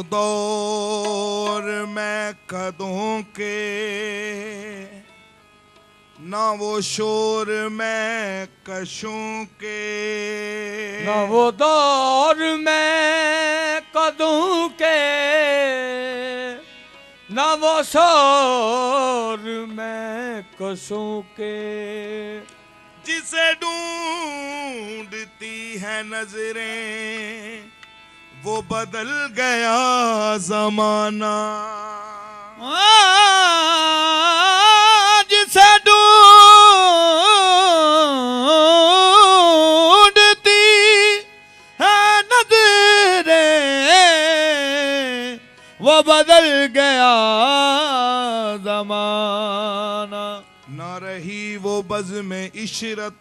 दौर में कदों के, ना वो शोर में कशों के, ना वो दौर में कदों के, ना वो शोर में कशों के। जिसे ढूंढती है नजरें वो बदल गया जमाना। जिसे ढूंढती है नजरें वो बदल गया जमाना। न रही वो बज़्म इशरत,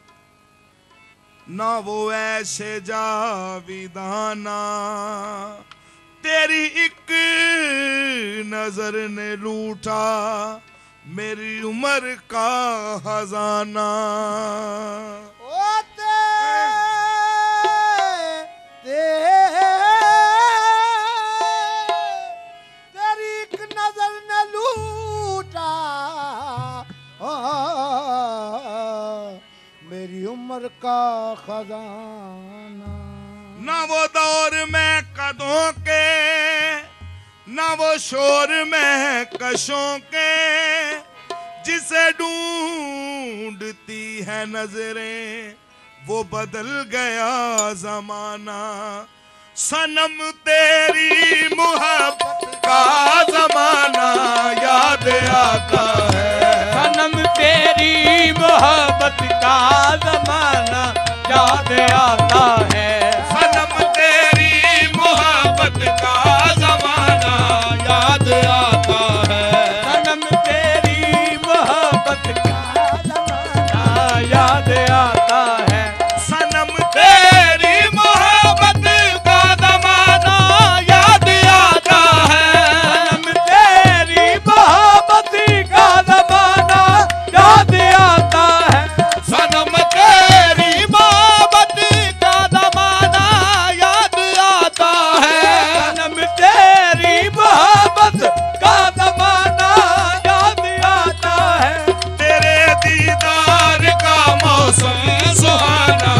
ना वो ऐसे जाविदाना। तेरी एक नजर ने लूटा मेरी उम्र का खजाना। तेरी एक नजर ने लूटा मेरी उम्र का खजाना। ना वो दौर में कदों के, ना वो शोर में कशों के। जिसे ढूंढती है नजरें वो बदल गया जमाना। सनम तेरी मोहब्बत का जमाना याद आता है। सनम तेरी मोहब्बत का जमाना याद आता है। सनम तेरी मोहब्बत का जमाना याद आता है। सनम तेरी मोहब्बत का जमाना याद आता है। सनम तेरी मोहब्बत का जमाना याद आता है। सनम तेरी मोहब्बत का जमाना याद आता है। सनम तेरी मोहब्बत का जमाना याद आता है। सनम तेरी मोहब्बत का जमाना याद आता है। तेरे दीदार का मौसम सुहाना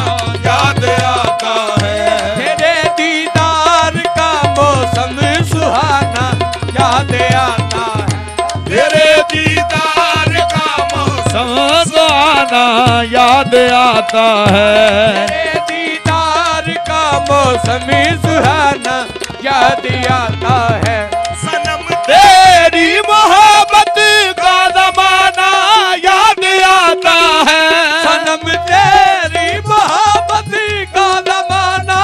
याद आता है। तेरे दीदार का मौसम सुहाना याद आता है। तेरे दीदार का मौसम सुहाना याद आता है। तेरे दीदार का मौसम सुहाना याद आता है। सनम तेरी मोहब्बत का जमाना याद आता है। सनम तेरी मोहब्बत का जमाना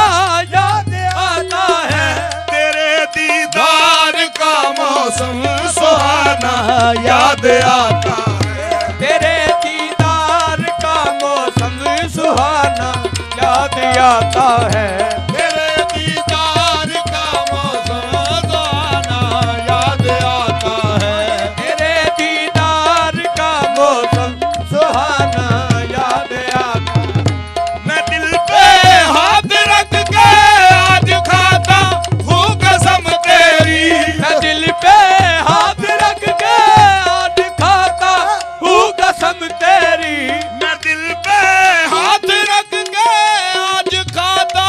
याद आता है। तेरे दीदार का मौसम सुहाना याद आता है। तेरे दीदार का मौसम सुहाना याद आता है। तेरे दीदार का मौसम सुहाना याद आता है। तेरे दीदार का मौसम सुहाना याद आता है। मैं दिल पे हाथ रख के आज खाता हूँ कसम तेरी। मैं दिल पे हाथ रख के आज खाता हूँ कसम तेरी। मैं दिल पे हाथ रख के आज खाता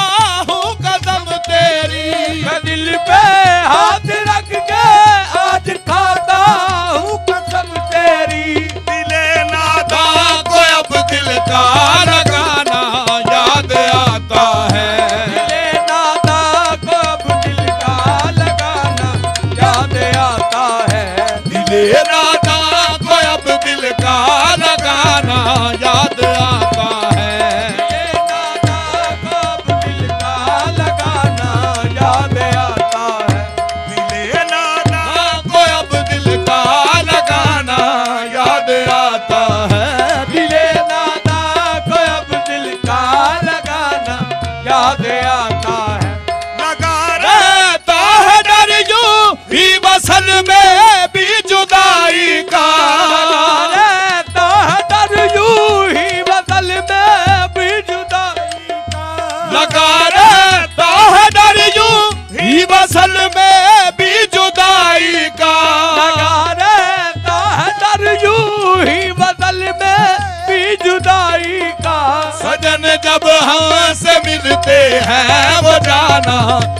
जब हमसे मिलते हैं वो जाना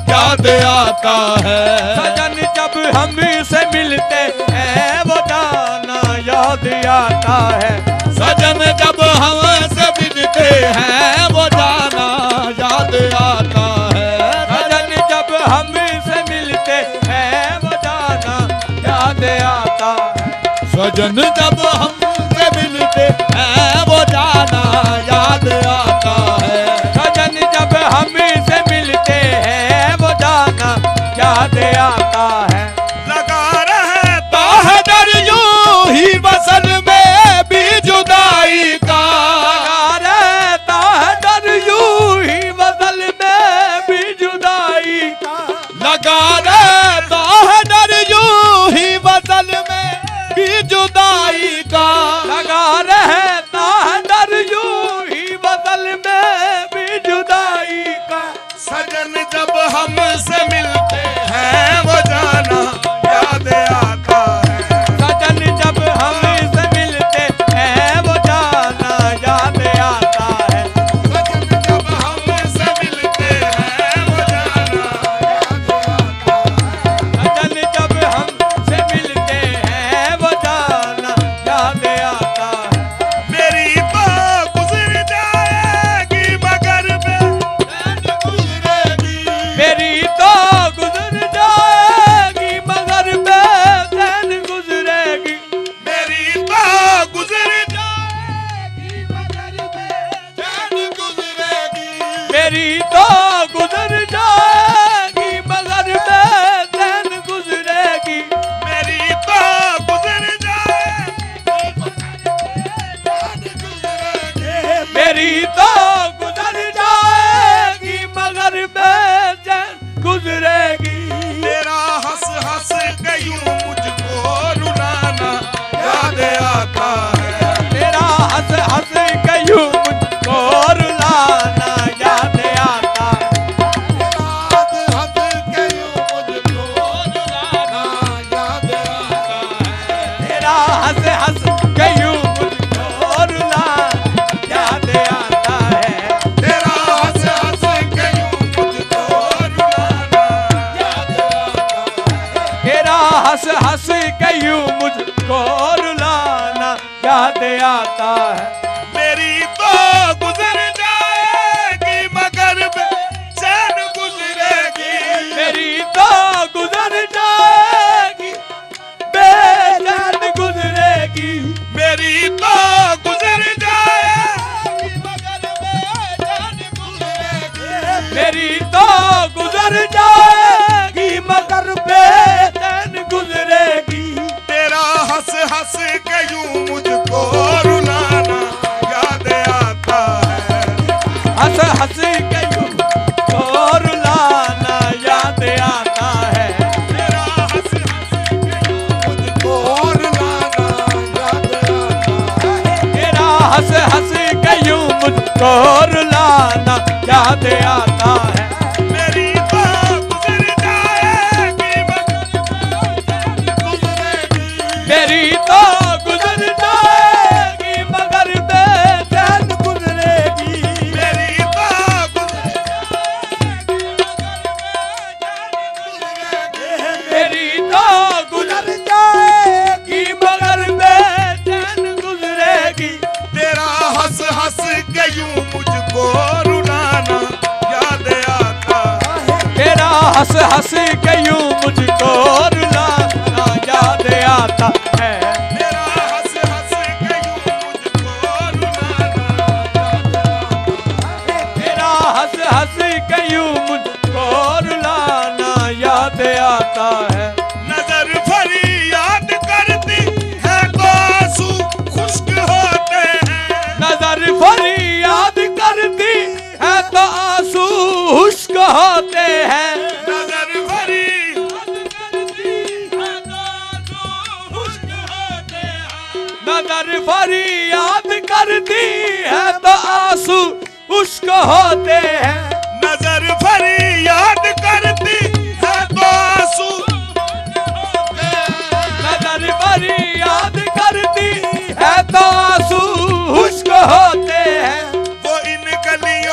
याद आता है। सजन जब हमसे मिलते हैं वो जाना याद आता है। सजन जब हमसे मिलते हैं वो जाना याद आता है। सजन जब हमसे मिलते हैं वो जाना याद आता है। सजन जब हमसे मिलते हैं वो जाना याद आता है। सजन जब हमसे मिलते हैं वो जाना याद आता है। लगा रहता है डर यूं ही वसन में भी जुदाई का। लगा रहता है डर यूं ही वसल में भी जुदाई का। लगा रहता है डर यूं ही वसन में भी जुदाई का। लगा रहता है डर यूं ही वसल में भी जुदाई का। सजन जब हमसे मिलते हैं वो जाना याद आता है। सजन जब हमसे मिलते हैं वो जाना याद आता है। सजन जब हमसे मिलते हैं वो जाना याद आता है। सजन जब हमसे मिलते हैं वो जाना याद आता है। मेरी तो गुजर जाएगी मगर बेचैन गुजरेगी। मेरी तो गुजर जाएगी मगर बेचैन गुजरेगी। मेरी तो गुजर जाएगी मगर बेचैन गुजरेगी। मेरी तो गुजर जाएगी मगर बेचैन गुजरेगी। मेरी तो गुजर जाएगी बेचैन गुजरेगी। मेरी तो गुजर जाएगी मगर बेचैन गुजरेगी। तेरा हंस हंस के यूं मुझको रुलाना याद आता है। तेरा हंस हंस के यूं मुझको रुलाना याद आता है। तेरा हंस हंस के यूं मुझको रुलाना याद आता है। तेरा हंस हंस के यूं मुझको रुलाना याद आता है। तेरा हंस हंस के यूं मुझको रुलाना याद आता है। तेरा हंस हंस के यूं मुझको रुलाना याद आता है। मेरी तो गुजर जाएगी मगर बेचैन गुजरेगी। मेरी तो गुजर जाएगी बेचैन गुजरेगी। मेरी तो गुजर जाएगी मगर बेचैन गुजरेगी। मेरी तो गुजर जाएगी मगर बेचैन गुजरेगी। तेरा हंस हंस के यूं मुझको रुलाना याद आता है। हंस हंस के यूं मुझको रुलाना याद आता है। तेरा हंस हंस के यूं मुझको रुलाना याद आता है। तेरा हंस हंस के यूं मुझको रुलाना याद आता है। मेरी तो गुजर जाएगी मगर बेचैन गुजरेगी। मेरी तो गुजर जाएगी मगर बेचैन गुजरेगी। मेरी तो गुजर जाएगी मगर बेचैन गुजरेगी। मेरी तो गुजर जाएगी मगर बेचैन गुजरेगी। तेरा हंस हंस के यूं मुझको रुलाना याद आता है। तेरा हंस हंस के यूं मुझको रुलाना याद आता है। तेरा हंस हंस के यूं मुझको रुलाना याद आता है। तेरा हंस हंस के यूं मुझको रुलाना याद आता है। नजर भरी याद करती है तो आंसू खुश्क होते हैं। नजर भरी याद करती है तो आंसू खुश्क होते हैं। नजर भरी याद करती है तो आंसू खुश्क होते हैं। नजर भरी याद करती है तो आंसू खुश्क होते हैं। नजर भरी याद करती है तो आंसू नजर भरी याद करती है तो आंसू खुश्क होते हैं। वो इन गलियों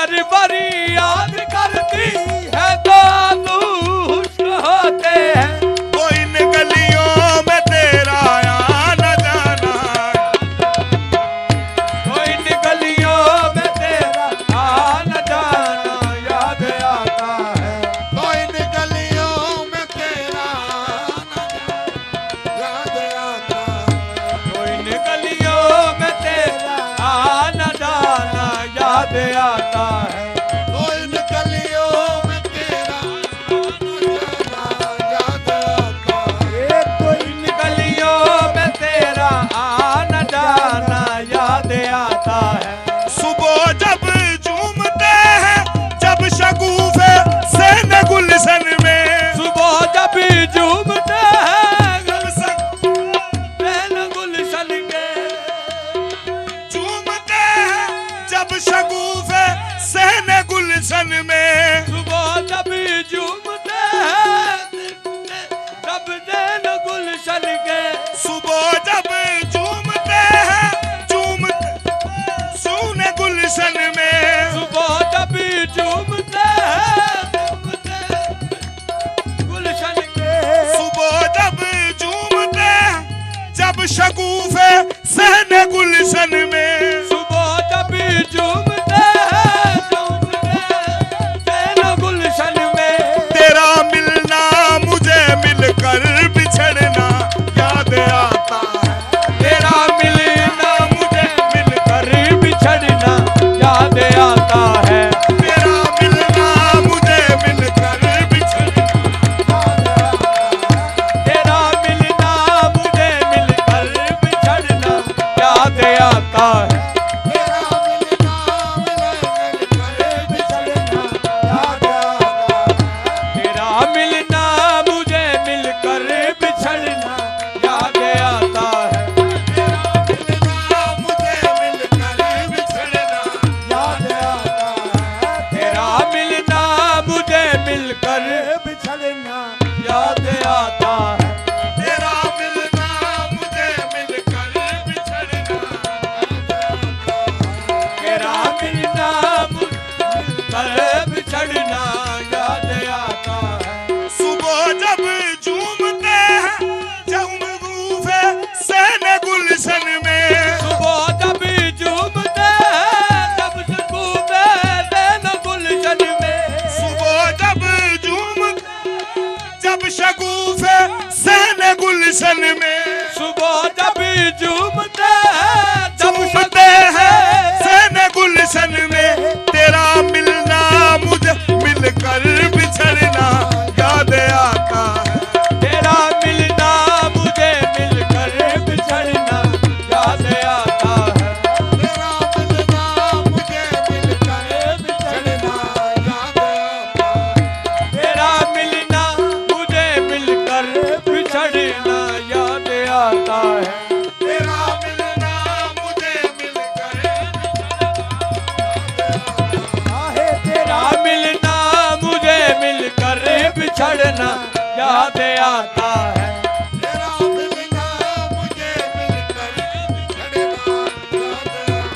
बारी बारी याद करती है तो दुष्ट होते हैं। वो इन गलियों में तेरा आना जाना, तो इन गलियों में तेरा आना जाना याद आता है। तो इन गलियों में तेरा आना याद आता है। तो इन गलियों में तेरा आना जाना याद आता है। तो इन गलियों में तेरा आना याद आता है। तो इन गलियों में तेरा आना जाना याद आता है। सुबह जब झूमते हैं जब शगुफे सहने गुलशन में, सुबह जब झूमते हैं जब नैन गुलशन के, झूमते हैं जब शगुफे सहने गुलशन में, सुबह जब झूमते हैं तब नैन गुलशन के, सुबह जब झूमते हैं सोने गुलशन में, सुबह जब झूमते हैं गुलशन के, सुबह जब झूमते हैं जब शगुफे सहने गुलशन में, सुबह जब झूमते हैं नैन गुलशन में। तेरा मिलना मुझे मिलकर बिछड़ना याद आता है, तेरा मिलना मुझे मिलकर बिछड़ना याद आता है। तेरा मिलना मुझे मिलकर बिछड़ना, तेरा मिलना मुझे मिलकर बिछड़ना याद आता है। तेरा मिलना मुझे मिलकर बिछड़ना याद आता है। तेरा मिलना मुझे मिलकर बिछड़ना याद आता है, तेरा मिलना मुझे मिलकर तेरा मिलना मुझे मिलकर बिछड़ना याद आता है। सुबह जब झूमते हैं जब गुफे सहने गुलशन में, सुबह जब झूमते हैं तब शगुफे नैन गुलशन में, सुबह जब जब शगुफे सहने गुलशन में, सुबह जब झूमते हैं जब झूमते हैं सहने गुलशन में, तेरा मिलना मुझे मिलकर बिछड़ना याद आता है, तेरा मिलना मुझे मिलकर बिछड़ना याद आता है। तेरा मिलना मुझे मिलकर बिछड़ना याद आता है। तेरा मिलना मुझे मिलकर बिछड़ना याद आता है। तेरा मिलना मुझे मिलकर आहे तेरा मिलना मुझे मिलकर बिछड़ना याद आता है। तेरा मिलना मुझे मिलकर बिछड़ना याद आता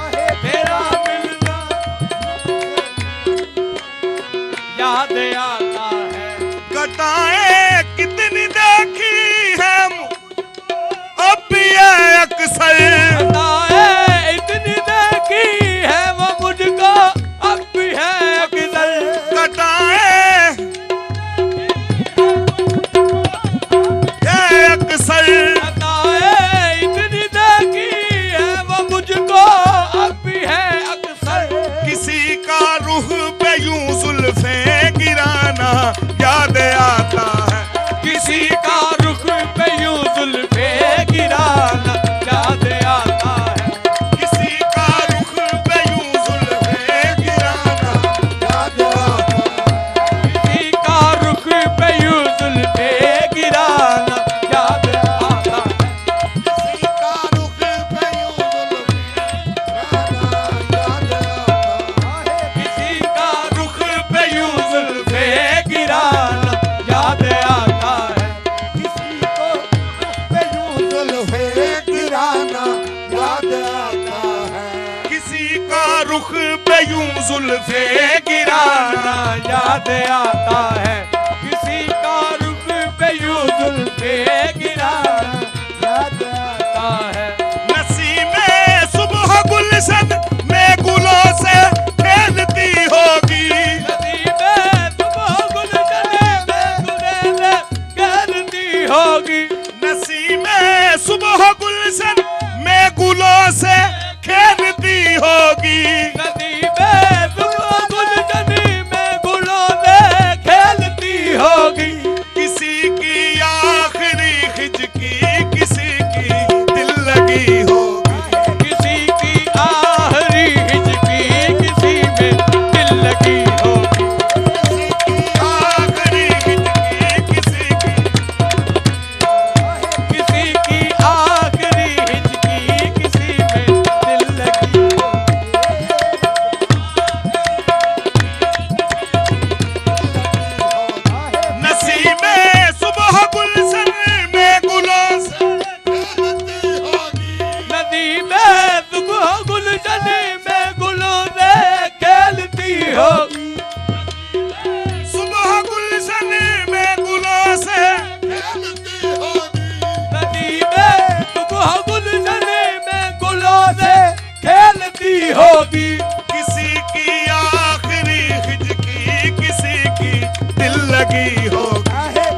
है। तेरा मिलना याद आता है। घटाएं कितनी देखी है अब भी है अक्सर, बताए इतनी देखी है वो मुझको अब भी है अक्सर। घटाएं यूं जुल्फे गिराना। याद आता है किसी का रुख पे यूं जुल्फे गिराना। याद आता है नसीमें सुबह गुलशन में गुलों से खेलती होगी। नसीमें सुबह गुलशन में गुलेले खेलती होगी। नसीमें सुबह गुलशन में गुलों से खेलती होगी। नसीमें सुबह गुलशन में गुलेले खेलती होगी। किसी की आखिरी खिचकी किसी की दिल लगी होगी। किसी की आखिरी हिचकी किसी में दिल लगी होगी। आखिरी खिचकी किसी की किसी की आखिरी हिचकी किसी में दिल लगी नसीमें सुबह गुलशन में गुलों से नदी में सुबह गुलशन में गुलों से खेलती होगी। सुबह गुलशन में गुलों से नदी में सुबह गुलशन में गुलों से खेलती होगी। किसी की आखिरी खिचकी किसी की दिल लगी होगी।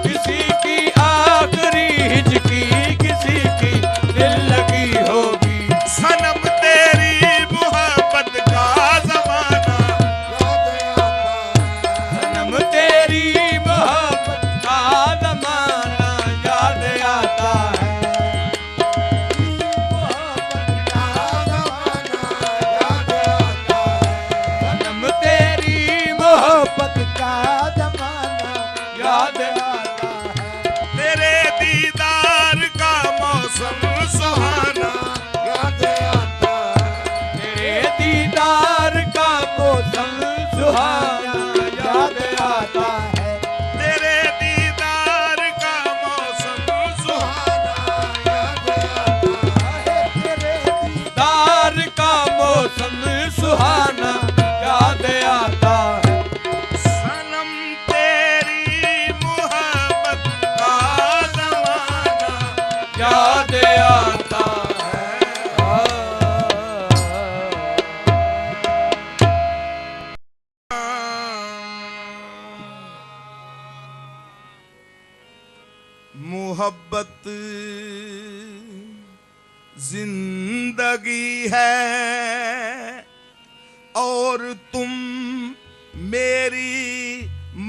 किसी की आखिरी हिचकी किसी की दिल लगी होगी। सनम तेरी मोहब्बत का जमाना। सनम तेरी मोहब्बत का जमाना याद आता है। सनम तेरी मोहब्बत का जमाना याद आता है। तेरे दीदार का मौसम सुहाना। तेरे दीदार का मौसम सुहाना याद आता है। तेरे दीदार का मौसम सुहाना। दीदार का मौसम सुहाना याद आता है। सनम तेरी मोहब्बत का जमाना याद आता है। मोहब्बत जिंदगी है और तुम मेरी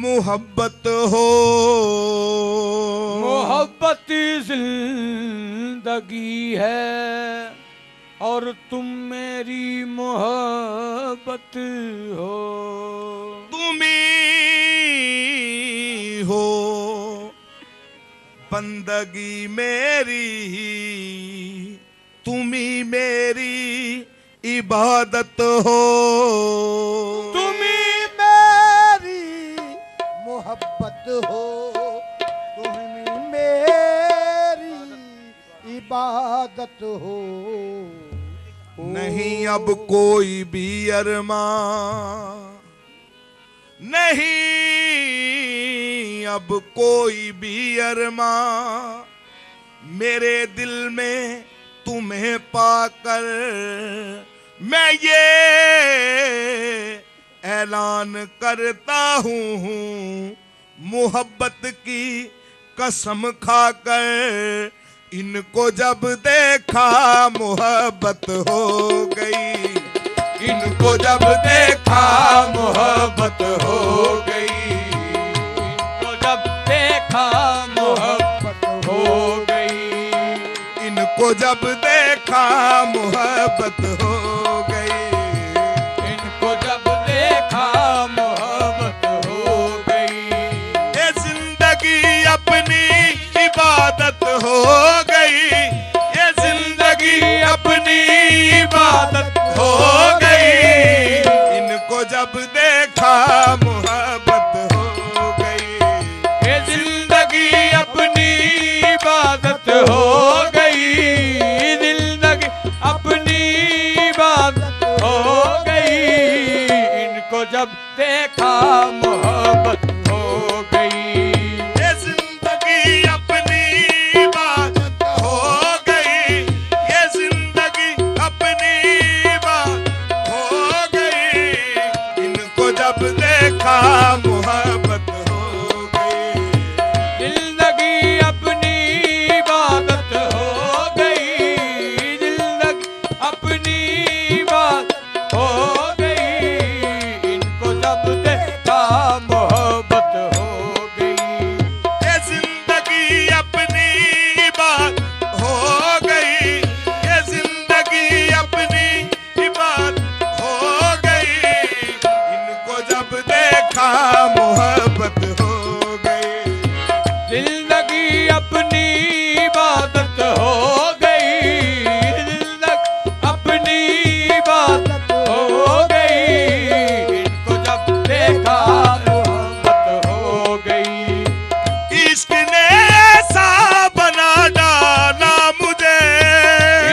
मोहब्बत हो। मोहब्बत जिंदगी है और तुम मेरी मोहब्बत हो। तुम ही हो बंदगी मेरी, तुम ही मेरी इबादत हो। तुम ही मेरी मोहब्बत हो। तुम ही मेरी इबादत हो। नहीं अब कोई भी अरमा, नहीं अब कोई भी अरमा मेरे दिल में तुम्हें पाकर। मैं ये ऐलान करता हूँ मोहब्बत की कसम खाकर, इनको जब देखा मोहब्बत हो गई। इनको जब देखा मोहब्बत हो गई। इनको जब देखा मोहब्बत हो गई। इनको जब देखा मोहब्बत हो गई। इनको जब देखा मोहब्बत हो गई। ये जिंदगी अपनी इबादत हो गई। ये जिंदगी अपनी इबादत हो गई। इनको जब देखा मोहब्बत हो गई। ये जिंदगी अपनी इबादत हो गई। जिंदगी अपनी इबादत हो गई। देखा मोहब्बत हो गई। ये जिंदगी अपनी बात हो गई, ये जिंदगी अपनी बात हो गई। इनको जब देखा मोहब्बत हो गई। जिंदगी अपनी इबादत हो गई, जिंदगी अपनी इबादत हो गई। इनको जब देखा मोहब्बत हो गई। ये जिंदगी अपनी बात हो गई, ये जिंदगी अपनी बात हो गई। इनको जब देखा मोहब्बत हो गई। जिंदगी अपनी इबादत हो गई, जिंदगी अपनी इबादत हो गई। इनको जब देखा मोहब्बत हो गई। इश्क ने ऐसा बना डाला मुझे,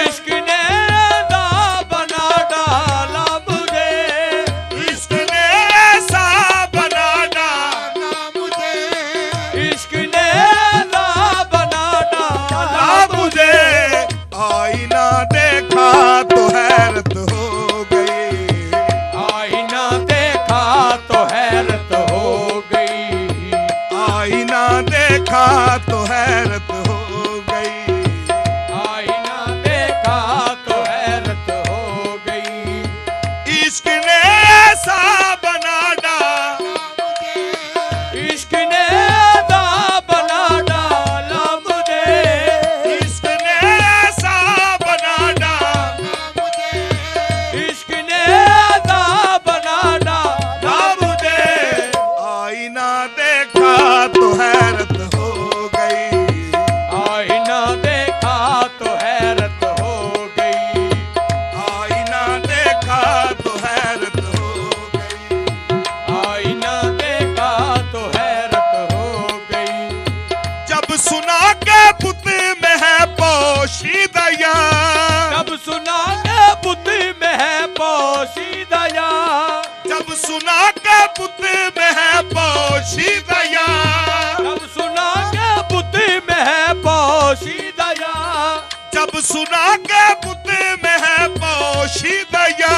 इश्क ने अदा बना डाला मुझे, इश्क ने ऐसा बना डाला मुझे इश्क ने अदा बना डाला मुझे। आईना देखा तो हैरत हो गई, आईना देखा तो हैरत हो गई। आईना देखा तो हैरत हो गई। आईना देखा तो हैरत हो गई। इश्क ने ऐसा बना डाला, इश्क ने अदा बना डाला मुझे, इश्क ने ऐसा बना डाला, इश्क ने अदा बना डाला मुझे। आईना देखा तो हैरत हो गई। आईना देखा तो हैरत हो गई। आईना देखा तो हैरत हो गई। आईना देखा तो हैरत हो गई। जब सुना के बुत में है पोशीदया, जब सुना के बुद्ध में है पोशीदया, जब सुना के बुत में है पोशीदया। जब सुना के बुद्ध में है पोशीदया, जब सुना के बुत में है पोशीदया।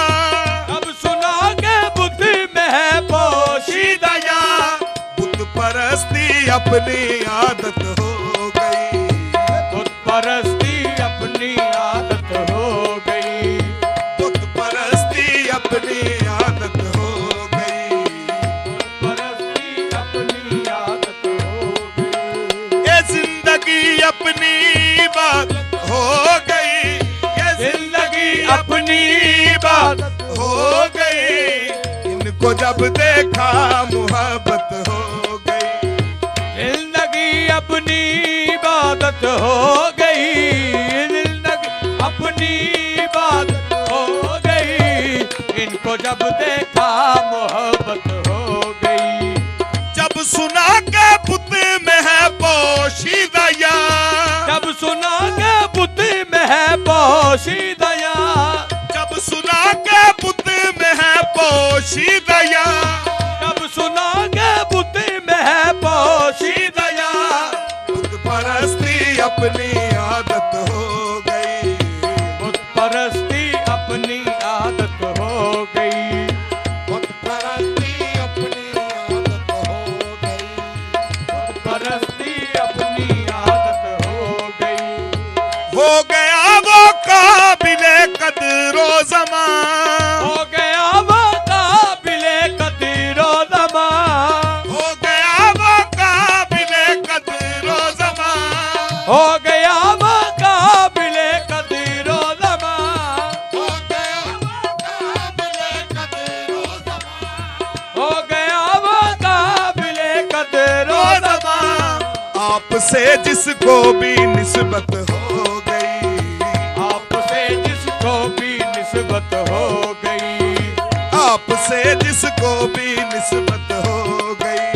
जब सुना के बुद्ध में है पोशीदया। बुत परस्ती अपनी आदत हो गई, बुत परस्ती अपनी आदत हो गई। बुत परस्ती अपनी आदत हो गई। परस्ती अपनी आदत हो गई। ये जिंदगी अपनी बात हो गई, ये जिंदगी अपनी बात हो गई। इनको जब देखा मोहब्बत हो गई। जिंदगी अपनी इबादत हो गई, जिंदगी अपनी इबादत हो गई। इनको जब देखा मोहब्बत हो गई। जब सुना के बुत में है पोशीदया, जब सुना के बुद्ध में है पोशीदया, जब सुना के बुत में है पोशीदया। जब सुना के बुद्ध में है पोशीदया। बुत परस्ती अपनी आदत हो गई, बुत परस्ती अपनी आदत हो गई। बुत परस्ती अपनी आदत हो गई। परस्ती अपनी आदत हो गई। हो गया वो काबिले कदरो ज़मां, हो गया वो काबिले कदीरो ज़मा, हो गया वो काबिले कदरो ज़मां। हो गया वो काबिले कदीरो ज़मा, हो गया काबिले कदरो ज़मां। हो गया वो काबिले कदीरो ज़मा। आपसे जिसको भी निस्बत हो गई, आपसे जिसको भी निस्बत हो गई, आपसे जिसको भी निस्बत हो गई।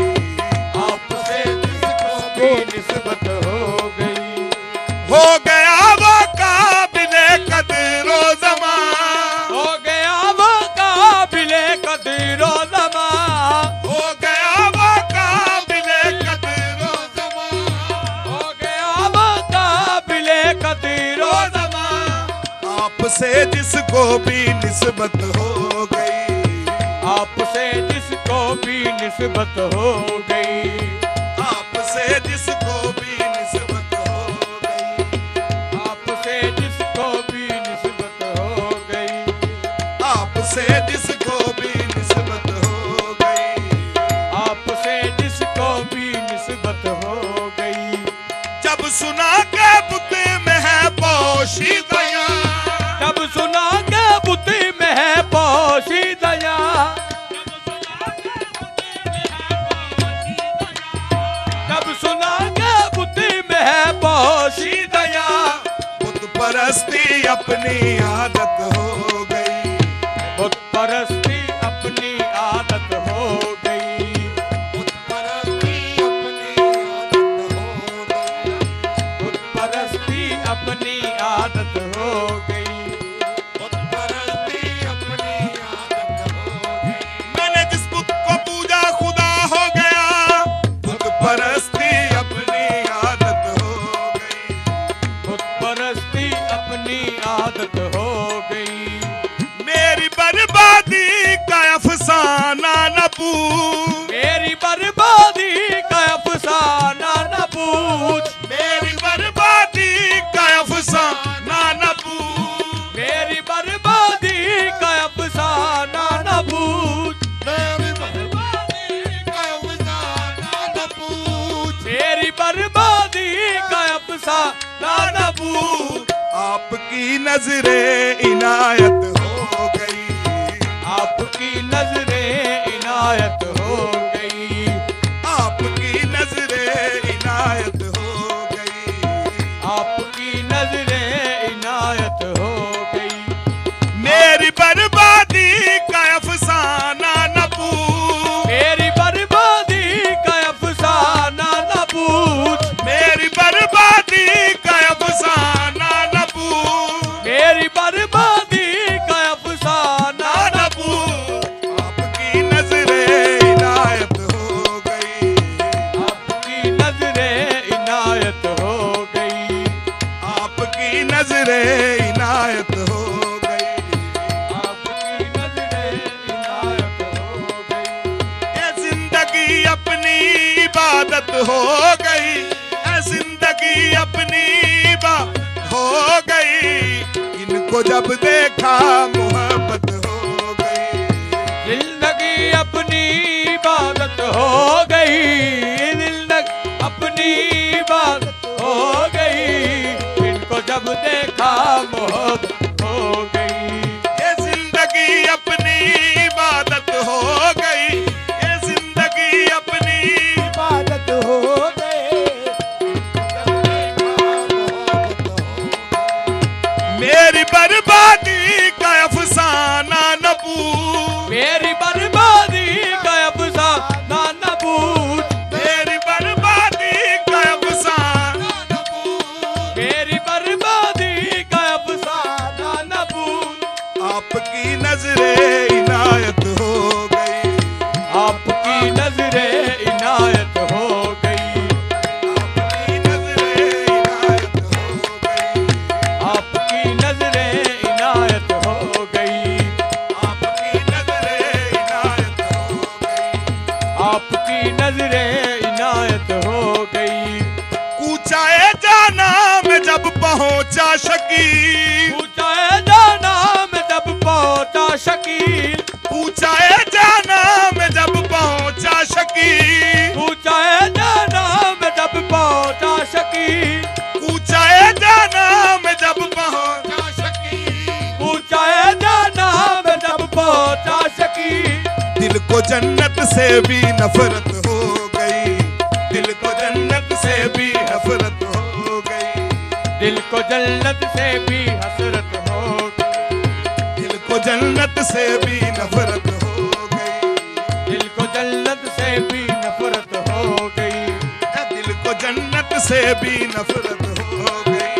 आपसे जिसको भी निस्बत हो गई। हो गया वो काबिले कदरो ज़मां, हो गया वो काबिले कदीरो ज़मा, आपसे जिसको भी निस्बत हो गई, आपसे जिसको भी निस्बत हो गई, आपसे जिसको भी निस्बत हो गई, आपसे जिसको भी निस्बत हो गई, आपसे जिसको भी निस्बत हो गई, आपसे जिसको भी निस्बत हो गई। जब सुना के बुत में है पोशीदया, जब सुना के बुद्धि में है पोशीदया, जब सुना के बुद्धि में है पोशीदया, बुत परस्ती अपनी आदत हो गई, बुत परस्ती अपनी आदत हो गई, बुत परस्ती अपनी आदत हो गई, बुत परस्ती अपनी आदत हो गई। बुत परस्ती अपनी आदत हो गई। मैंने जिस बुत को पूजा खुदा हो गया, बुत परस्ती अपनी आदत हो गई, बुत परस्ती अपनी आदत हो गई। मेरी बर्बादी का अफसाना न पूछ, मेरी बर्बादी का अफसाना न पूछ, मेरी बर्बादी का अफसाना न पूछ, मेरी बर्बादी का अफसाना न पूछ, मेरी बर्बादी का अफसाना न पूछ। मेरी बर्बादी का अफसाना न पूछ। आपकी नजरे इनायत हो गई, आपकी नजरें इनायत हो गई, आपकी नजरे इनायत हो गई, आपकी नजरें इनायत हो गई। मेरी बर्बादी का अफसाना न पूछ, मेरी बर्बादी का अफसाना न पूछ, मेरी बर्बादी का अफसाना न पूछ, मेरी बर्बादी का अफसाना न पूछ। आपकी नजरे इनायत हो गई, आपकी नजरें इनायत हो गई, आपकी नजरे इनायत हो गई। आपकी नजरें इनायत हो गई। ये जिंदगी अपनी इबादत हो गई, ये जिंदगी अपनी इबादत हो गई। इनको जब देखा मोहब्बत हो गई, जिंदगी अपनी इबादत हो गई, जिंदगी अपनी इबादत हो गई। इनको जब देखा मोहब्बत हो गई, ये जिंदगी अपनी इबादत हो गई, ये जिंदगी अपनी इबादत हो गई। मेरी बर्बादी का अफसाना न पूछ, मेरी बर्बादी का अफसाना न पूछ, मेरी बर्बादी का अफसाना न पूछ। मेरी बर्बादी का अफसाना न पूछ। आपकी नजरे इनायत हो गई, आपकी नजरें इनायत हो गई, आपकी नजरे इनायत हो गई, आपकी नजरें इनायत हो गई, आपकी नजरे इनायत हो गई। आपकी नजरें इनायत हो गई। कूचाए जाना में जब पहुंचा शकील, ऊंचाए जाना में जब पहुंचा शकील, कूचाए जाना में जब पहुंचा शकील, ऊंचाए जाना में जब पहुंचा शकील, कूचाए जाना में जब पहुंचा जा शकील। ऊंचाए जाना में जब पहुंचा शकील। दिल को जन्नत से भी नफरत हो गई, दिल को जन्नत से भी नफरत हो गई, दिल को जन्नत से भी हसरत हो गई, दिल को जन्नत से भी नफरत हो गई, दिल को जन्नत से भी नफरत हो गई, दिल को जन्नत से भी नफरत हो गई।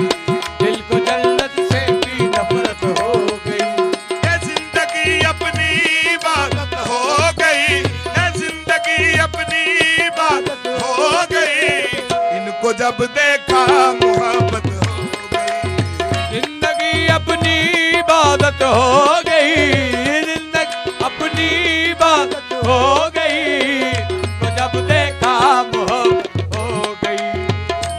दिल को जन्नत से भी नफरत हो गई। ये जिंदगी अपनी इबादत हो गई, ये जिंदगी अपनी इबादत हो गई। इनको जब देखा मोहब्बत हो गई, जिंदगी अपनी हो गई, जिंदगी अपनी इबादत हो गई, तो जब देखा मोहब्बत हो गई।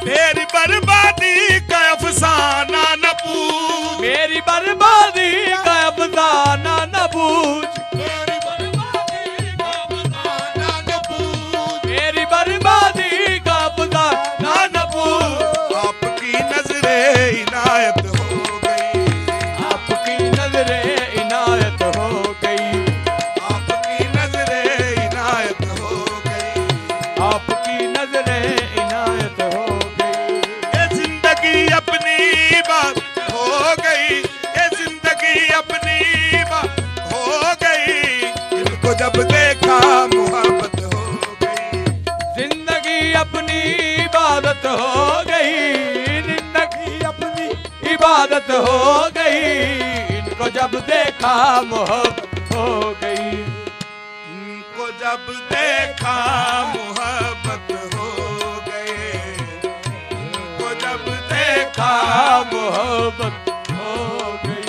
तेरी बर्बादी का अफसाना न पूछ, मेरी बर्बादी का अफसाना न पूछ, तेरी बर्बादी का अफसाना न पूछ, मेरी बर्बादी का अफसाना न पूछ। आपकी नजरे इनायत हो गई, आपकी नजरे इनायत हो गई, आपकी नजरे इनायत हो गई। आपकी नजरे इनायत हो गई। ये जिंदगी अपनी बात हो गई, ये जिंदगी अपनी बात हो गई, इनको जब देखा मोहब्बत हो गई। जिंदगी अपनी इबादत हो गई, जिंदगी अपनी इबादत हो गई, इनको जब देखा मोहब्बत हो गई। इनको जब देखा मोहब्बत हो गई, इनको जब देखा मोहब्बत हो गई।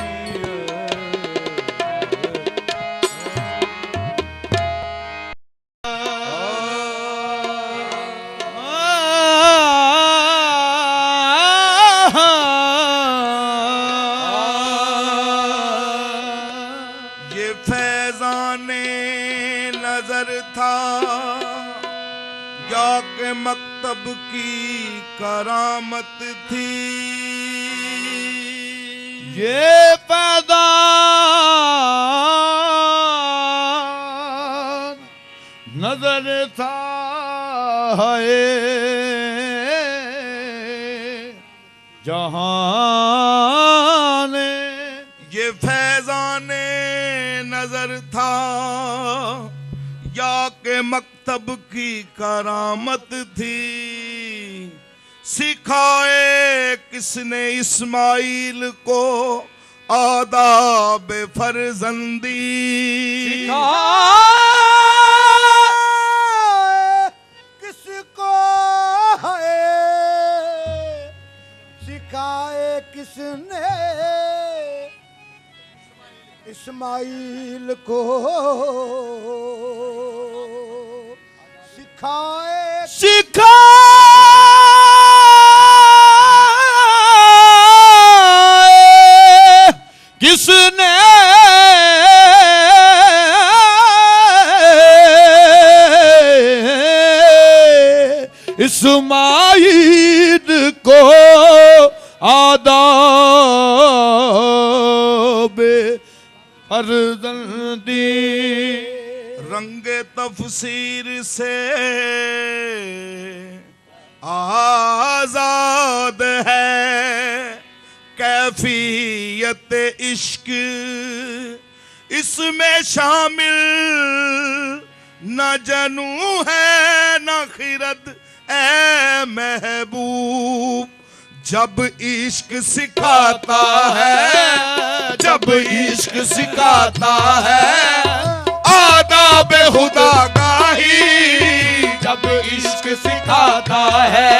ये फैजाने नजर था या के मकतब की करामत थी। ये पैदा नजर था है जहां ने, ये फैजाने नजर था या के मकतब की करामत थी। सिखाए किसने इस्माइल को आदाब फर्जंदी। किसको है सिखाए किसने इस्माइल को सिखाए किसने इस्माइल को आदाब फर्जंदी। रंगे तफसीर से आजाद है कैफियत इश्क, इसमें शामिल न जनू है न खिरद ए महबूब। जब इश्क सिखाता है, जब इश्क सिखाता है आदाब खुदा गाही। जब इश्क सिखाता है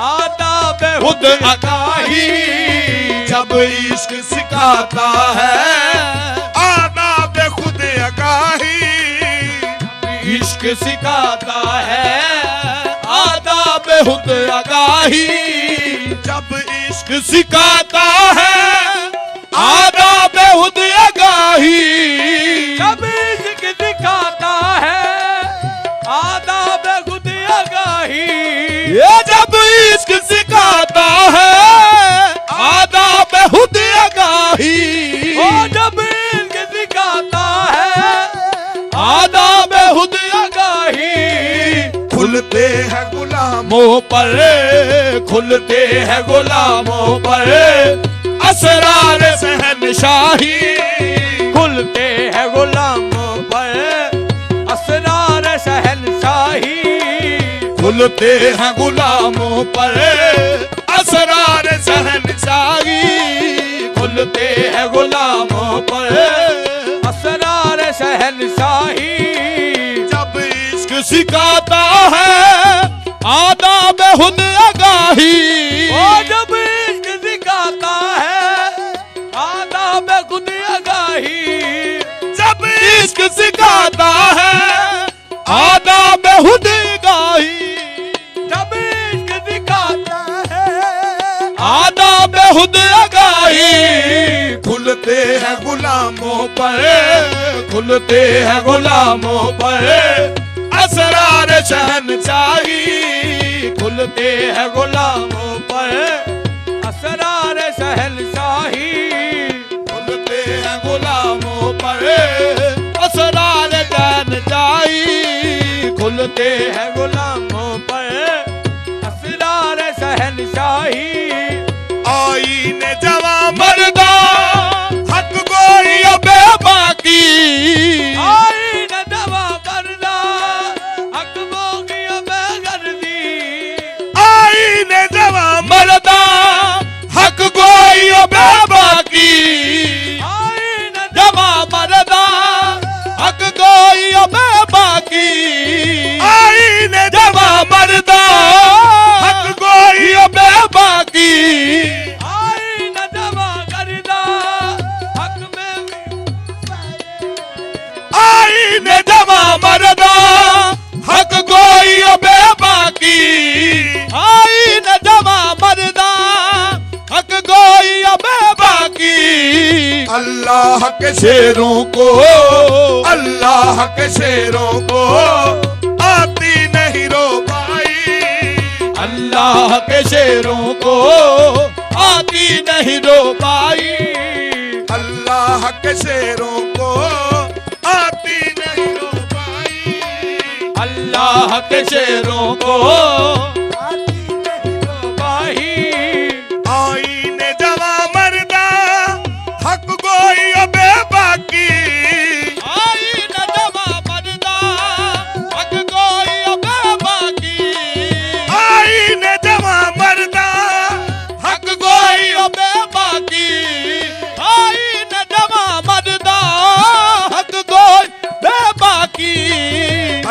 आदाब खुद आगाही, जब इश्क सिखाता है आदाब खुद आगाही। इश्क सिखाता है आदाब खुद आगाही। जब इश्क सिखाता है आदाब खुद आगाही। जब इश्क सिखाता है आदाब खुद आगाही। ये जब इश्क सिखाता है आदाब खुद आगाही। ओ जब इश्क सिखाता है आदाब खुद आगाही। खुलते हैं गुलाम मुंह पर, खुलते हैं गुलामों पर असरार शहनशाही। खुलते हैं गुलामों पर असरार शहनशाही। खुलते हैं गुलामों पर असरार शहनशाही। खुलते हैं गुलामों पर असरार शहनशाही। जब इश्क सिखाता है आदाब खुद आगाही। ओ जब इश्क सिखाता है आदाब खुद सिखाता है आदाब खुद गाही जब इश्क दिखाता है आदाब खुद गाही खुलते हैं गुलामों पर, खुलते हैं गुलामों पर असरार शहनशाही खुलते हैं गुलामों पर असरार शहनशाही खुलते हैं गुलामों पर असरार शहनशाही खुलते हैं गुलामों पर असरार शहनशाही आईने जवा मर्दा हक गोई बेबाकी आई न दवा बरदा अकबो की बेगर्दी आईने जवा मर्दा हक गोई बेबाकी आई न जमा मर्दा हक गोई बेबाकी आईने जमा मर्दा हक गोई बेबाकी आई न दवा करदा हक में आईने जमा मर्दा हक गोई बेबाकी आई न जमा मर्दा हक गोई बेबाकी अल्लाह के शेरों को अल्लाह के शेरों को आती नहीं रो पाई, अल्लाह के शेरों को आती नहीं रो पाई अल्लाह के शेरों को आती नहीं रो पाई। अल्लाह के शेरों को आईने जवा मर्दा हक गोई बेबाकी आई न जमा मर्दा हक गोई बेबाकी आईने जवा मर्दा हक गोई बेबाकी आई न जमा मर्दा हक गोई बेबाकी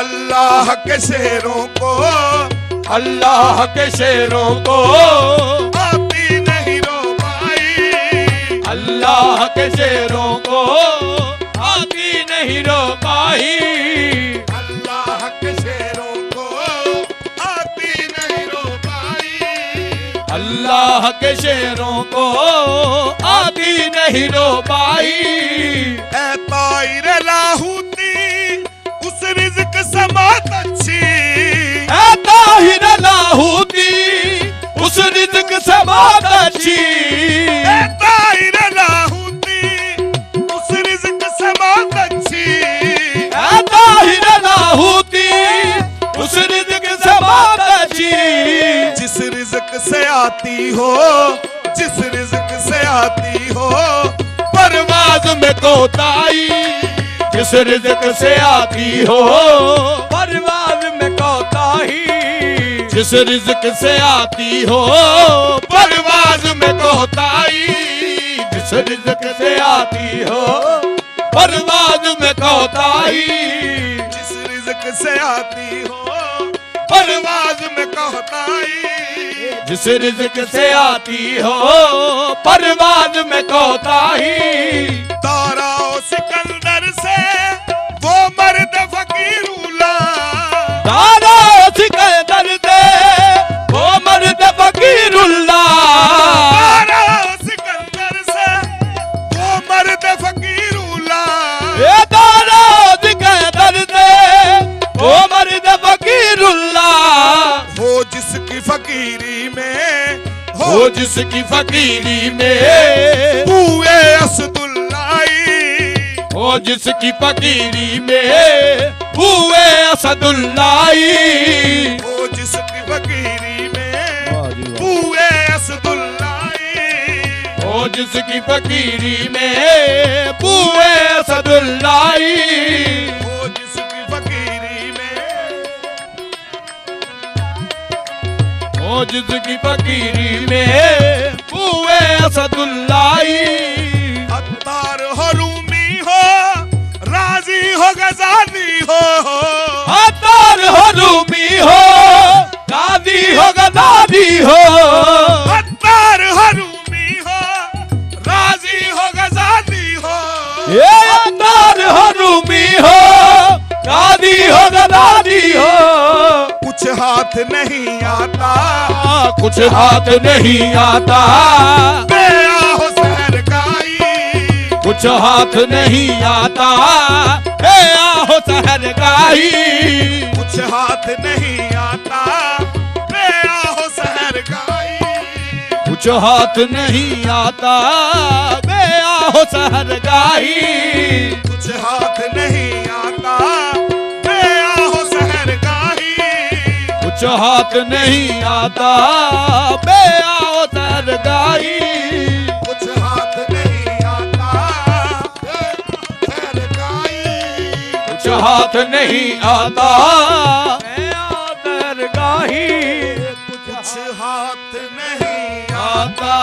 अल्लाह के शेरों को अल्लाह के शेरों को आती नहीं रो पाई, अल्लाह के शेरों को आती नहीं रो पाई अल्लाह के शेरों को आती नहीं रो पाई। अल्लाह के शेरों को आती नहीं रो पाई ऐ ताइर लाहूती उस रिज़्क़ समात अच्छी, ऐ ताहिर लाहूती उस रिज़्क़ से बहुत अच्छी ऐ ताइर लाहूती उस रिज़्क़ समात अच्छी, ऐ ताहिर लाहूती उस रिज़्क़ से बहुत अच्छी जिस रिज़्क़ से आती हो जिस रिज़्क़ से आती हो परवाज़ में कोताही जिस रिज़्क़ से आती हो परवाज़ में कोताही जिस रिज़्क़ से आती हो परवाज़ में कोताही जिस रिज़्क़ से आती हो परवाज़ में कोताही जिस रिज़्क़ से आती हो परवाज़ में कोताही जिस रिज़्क़ से आती हो परवाज़ में कोताही तारा सिकंदर से वो मर्द फकीरूला तारा सिकंदर दे वो मर्द फकीरुल्लाह तारा सिकंदर से वो मर्द फकीरूला ये तारा सिकंदर दे वो मर्द फकीरुल्लाह हो जिसकी फकीरी में हो जिसकी फकीरी में हुए असदुल्लाई हो जिसकी फकीरी में हुए असदुल्लाई हो जिसकी फकीरी में हुए असदुल्लाई हो जिसकी फकीरी में हुए असदुल्लाई हो जिसकी फकीरी में हो जिसकी फकीरी में हुए असदुल्लाई अत्तार हो रूमी हो राजी हो गजाली हो अतार हो रूमी हो गादी हो गदादी हो अत्तार हो रूमी हो राजी हो गजाली हो ये अतार हो रूमी हो अगला दी हो, कुछ हाथ नहीं आता, कुछ हाथ नहीं आता, बे आहो सहर गाई, कुछ हाथ नहीं आता, ए आहो सहर गाई, कुछ हाथ नहीं आता, बे आहो सहर गाई, कुछ हाथ नहीं आता, बे आहो सहर गाई, कुछ हाथ नहीं आता, बे आहो सहर गाई, कुछ हाथ नहीं आता, बे आओ सहर गाई, कुछ हाथ नहीं आता, बे सहर गाई, कुछ हाथ नहीं आता, मैं आदर गाही, कुछ हाथ नहीं आता,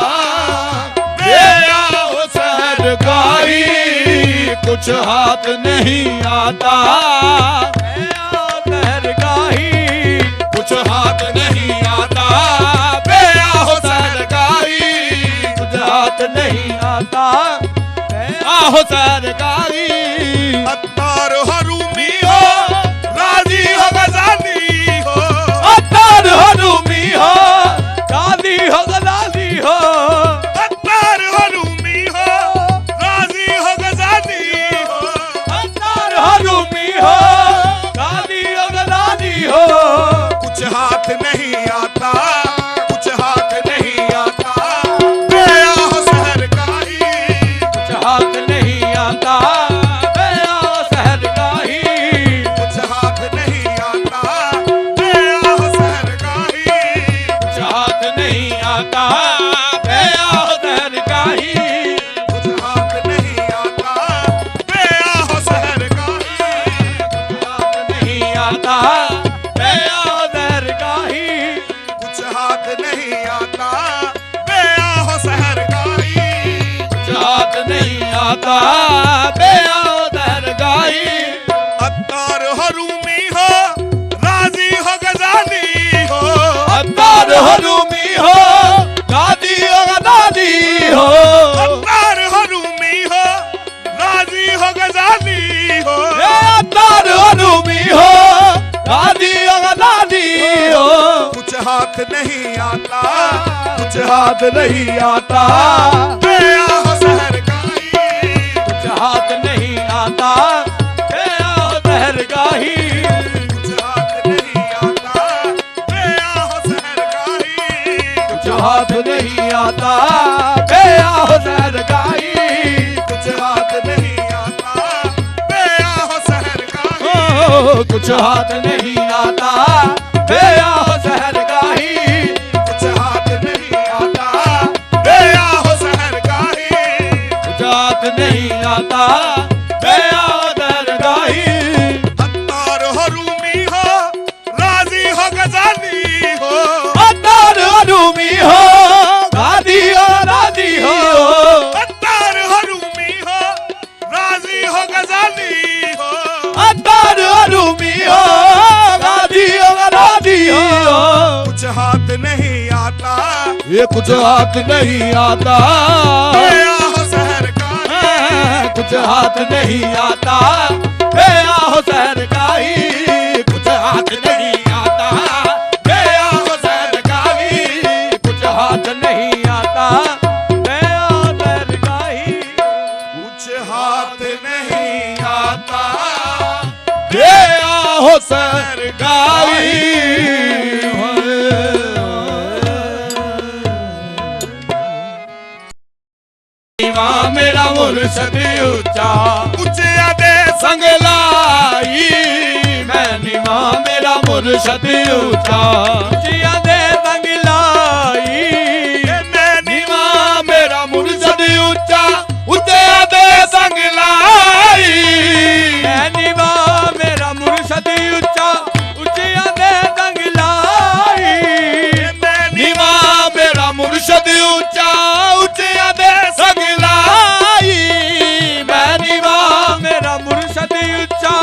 बे आओ सहर गाई, कुछ हाथ नहीं आता, मैं आदर गाही, कुछ हाथ नहीं आता, बे आओ सहर गाई, कुछ हाथ नहीं आता मैं आहो सहर गाई, अत्तार हरूमी हो, राजी हो गजानी हो, अत्तार हरूमी हो, दादी हो गलादी हो, अत्तार हरूमी हो, राजी हो गजानी हो, अंदर हरूमी हो, दादी हो गलादी हो, कुछ हाथ नहीं आता, कुछ हाथ नहीं आता, बे आहो सहर गाई, कुछ हाथ नहीं आता, मैं आओ सहर गाही, कुछ हाथ नहीं आता, बे आहो सहर गाई, कुछ हाथ नहीं आता, बे आओ सहर गाई, कुछ हाथ नहीं आता, बे आहो सहर गाई, हाथ नहीं आता, बे आओ सहर गाई, कुछ हाथ नहीं आता, बे आहो सहर गाई, कुछ हाथ नहीं आता, बे आओ सहर गाई, अत्तार हरूमी हो, राजी हो गजानी हो, अत्तार हरूमी हो, दादी हो दादी हो, अत्तार हरूमी हो, राजी हो गजानी हो, ए अत्तार हरूमी हो, दादी हो दादी हो, कुछ हाथ नहीं आता, कुछ हाथ नहीं आता, बे आहो सहर गाई, कुछ हाथ नहीं आता, मैं आओ सहर गाही, कुछ हाथ नहीं आता, बे आहो सहर गाई, कुछ हाथ नहीं आता, बे आओ सहर गाई, कुछ हाथ नहीं आता, बे आहो सहर गाई, ओ, कुछ हाथ नहीं आता, बे आओ सहर गाई, कुछ हाथ नहीं आता, बे आहो सहर गाई, कुछ हाथ नहीं आता, बे आओ सहर गाई, अत्तार हरूमी हो, राजी हो गजानी हो, अत्तार हरूमी हो, दादी हो दादी हो, अत्तार हरूमी हो, राजी हो गजानी हो, अत्तार हरूमी हो, दादी हो दादी हो, कुछ हाथ नहीं आता, ये कुछ हाथ नहीं आता, बे आहो सहर गाई, कुछ हाथ नहीं आता, बे आओ सहर गाई, कुछ हाथ नहीं आता, बे आओ सहर गाई, कुछ हाथ नहीं आता, मैं आओ सहर गाही, कुछ हाथ नहीं आता, बे आओ सहर गाई, नीवा मेरा मुर्शद ऊंचा, ऊंचे आदे संग लाई, मैं नीवा मेरा मुर्शद ऊंचा, जिया दे संग लाई, मैं नीवा मेरा मुर्शद ऊंचा, उते आदे संग लाई, मैं निवा मेरा मुर्शद ऊंचा, ऊंचिया दे संग लाई, नीवा मेरा मुर्शद ऊंचा, उते आदे संग लाई, मैं नीवा मेरा मुर्शद ऊंचा,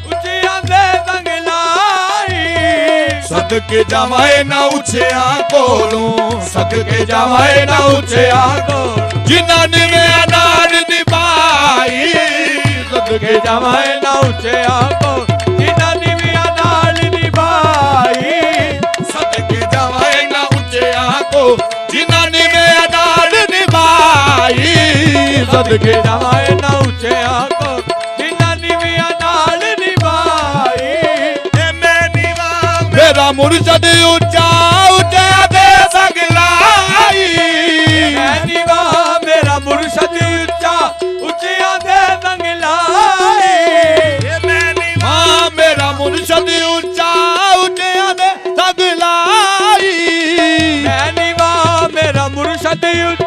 ऊंचिया दे संग लाई, सदके जावाए ना उछया कोलों, सदके जावाए ना उछया को जिन्ना निवे अनार निभाई, सदके के जमाए ना ऊंचे आको, जिना निविया सदके जावा इन्हां उच्चियां को जिन्हां नीवियां नाल निभाई मैं नीवा मेरा मुर्शद ऊंचा उठिया दे संग लाई मैं नीवा मेरा मुर्शद उच्चा उच्चियां दे संग लाई मैं नीवा हाँ मेरा मुर्शद ऊंचा उठिया दे संग लाई मैं नीवा मेरा मुर्शद